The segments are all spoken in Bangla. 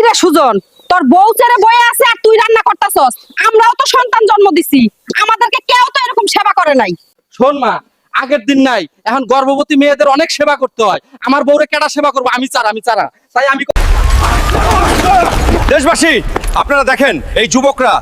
রে সুজন, তোর বউ ছেড়ে বয়ে আছে আর তুই রান্না করতাছস। আমরাও তো সন্তান জন্ম দিছি, আমাদেরকে কেউ তো এরকম সেবা করে নাই। শোন মা, আগের দিন নাই, এখন গর্ভবতী মেয়েদের অনেক সেবা করতে হয়। আমার বউরে কেডা সেবা করবো? আমি চারা তাই আমি। দেশবাসী, আপনারা দেখেন এই যুবকরা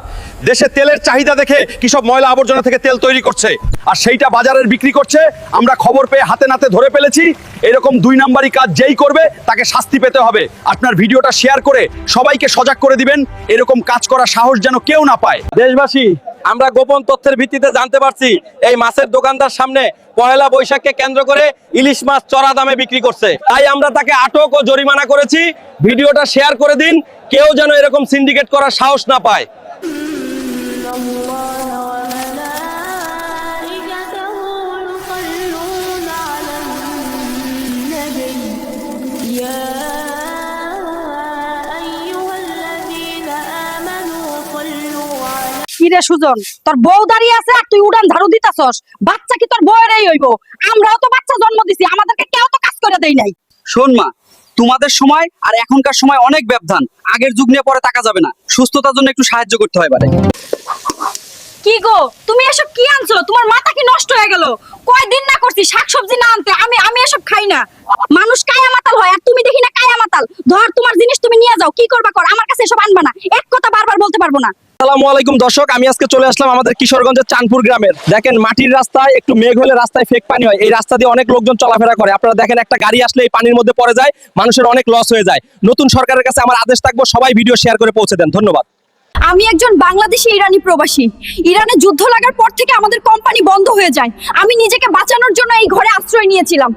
দেশে তেলের চাহিদা দেখে কি সব ময়লা আবর্জনা থেকে তেল তৈরি করছে আর সেইটা বাজারের বিক্রি করছে। আমরা খবর পেয়ে হাতে নাতে ধরে ফেলেছি। এরকম 2 নাম্বারি কাজ যেই করবে তাকে শাস্তি পেতে হবে। আপনার ভিডিওটা শেয়ার করে সবাইকে সজাগ করে দিবেন, এরকম কাজ করার সাহস যেন কেউ না পায়। দেশবাসী, আমরা গোপন তথ্যের ভিত্তিতে জানতে পারছি এই মাছের দোকানদার সামনে পহেলা বৈশাখকে কেন্দ্র করে ইলিশ মাছ চড়া দামে বিক্রি করছে। তাই আমরা তাকে আটক ও জরিমানা করেছি। ভিডিওটা শেয়ার করে দিন, কেউ যেন এরকম সিন্ডিকেট করার সাহস না পায়। কি রে সুজন, তোর বউ দাঁড়িয়ে আছে আর তুই উড়ান ঝাড়ু দিতাছস। বাচ্চা কি তোর বউয়েরই হইব? আমরাও তো বাচ্চা জন্ম দিছি, আমাদেরকে কেউ তো কাজ করে দেই নাই। শোন মা, তোমাদের সময় আর এখনকার সময় অনেক ব্যবধান। আগের যুগ নিয়ে পরে তাকা যাবে না। সুস্থতার জন্য একটু সাহায্য করতে হয় বারে। কি গো, তুমি এসব কি আনছো? তোমার মাথা কি নষ্ট হয়ে গেল? কয়দিন না করছি শাকসবজি না আনতে। আমি এসব খাই না। মানুষ কায়া মাতাল হয় আর তুমি দেখি না কায়া মাতাল। ধর তোমার জিনিস তুমি নিয়ে যাও, কি করবা কর, আমার কাছে এসব আনবা না। এক কথা বারবার বলতে পারবো না। আসসালামু আলাইকুম দর্শক, আমি আজকে চলে আসলাম আমাদের কিশোরগঞ্জের চাঁদপুর গ্রামের। দেখেন, মাটির রাস্তায় একটু মেঘ হলে রাস্তায় ফেক পানি হয়। এই রাস্তা দিয়ে অনেক লোকজন চলাফেরা করে। আপনারা দেখেন, একটা গাড়ি আসলে এই পানির মধ্যে পড়ে যায়, মানুষের অনেক লস হয়ে যায়। নতুন সরকারের কাছে আমার আদেশ থাকবো, সবাই ভিডিও শেয়ার করে পৌঁছে দেন। ধন্যবাদ। আমি একজন বাংলাদেশি ইরানি প্রবাসী। ইরানে যুদ্ধ লাগার পর থেকে আমাদের কোম্পানি বন্ধ হয়ে যায়। আমি নিজেকে বাঁচানোর জন্য এই ঘরে আশ্রয় নিয়েছিলাম।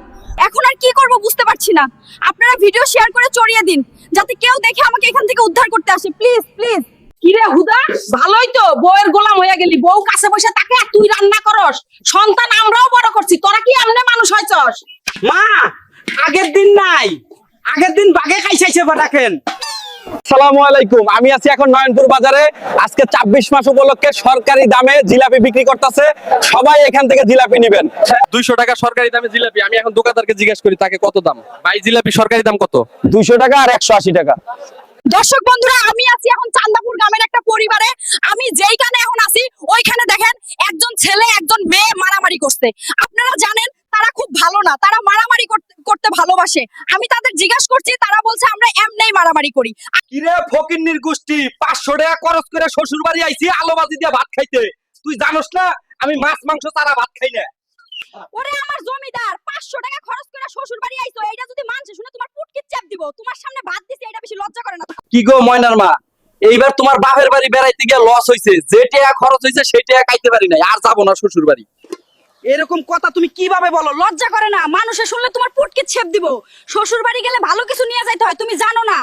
এখন আর কি করব বুঝতে পারছি না। আপনারা ভিডিও শেয়ার করে ছড়িয়ে দিন, যাতে কেউ দেখে আমাকে এখান থেকে উদ্ধার করতে আসে। Please please. কিরে হুদা, ভালোই তো বউয়ের গোলাম হয়ে গেলি। বউ কাছে বসে তাকে আর তুই রান্না করস। সন্তান আমরাও বড় করছি, তোরা কি এমনি মানুষ হইছস? মা, আগের দিন নাই, আগের দিন বাঘে খাইছে দেখেন। আসসালামু আলাইকুম, আমি আছি এখন নয়নপুর বাজারে। আজকে 24 মাস উপলক্ষে সরকারি দামে জিলাপি বিক্রি করতেছে। সবাই এখান থেকে জিলাপি নেবেন। 200 টাকা সরকারি দামে জিলাপি। আমি এখন দোকানদারকে জিজ্ঞেস করি তাকে কত দাম। ভাই, জিলাপি সরকারি দাম কত? 200 টাকা আর 180 টাকা। দর্শক বন্ধুরা, আমি আছি এখন চান্দাপুর গ্রামের একটা পরিবারে। আমি যেইখানে এখন আছি ওইখানে দেখেন একজন ছেলে একজন মেয়ে মারামারি করছে। আপনারা জানেন তারা খুব ভালো না, তারা মারামারি করতে ভালোবাসে। আমি তাদের জিজ্ঞাসা করছি, তারা বলছে আমরা এমনিই মারামারি করি। কিরে ফকিন্নির গোষ্ঠী, 500 টাকা খরচ করে শ্বশুর বাড়ি আইছি আলো বাজি দিয়ে ভাত খাইতে। তুই জানোস না আমি মাছ মাংস ছাড়া ভাত খাই না। ওরে আমার জমিদার, 500 টাকা খরচ করে শ্বশুর বাড়ি আইছো, এইটা যদি মানুষ শুনে তোমার পুটকি চাপ দিব। তোমার সামনে ভাত দিছি, এটা বেশি লজ্জা করে না? কি গো ময়নার মা, এইবার তোমার বাপের বাড়ি বেড়াইতে গিয়ে লস হইছে। যে টাকা খরচ হইছে সেই টাকা খাইতে পারি নাই, আর যাবো না শ্বশুর বাড়ি। এরকম কথা তুমি কিভাবে বলো? লজ্জা করে না? মানুষে শুনলে তোমার পুটকি ছেপ দিব। শ্বশুর বাড়ি গেলে ভালো কিছু নিয়ে যাইতে হয়, তুমি জানো না?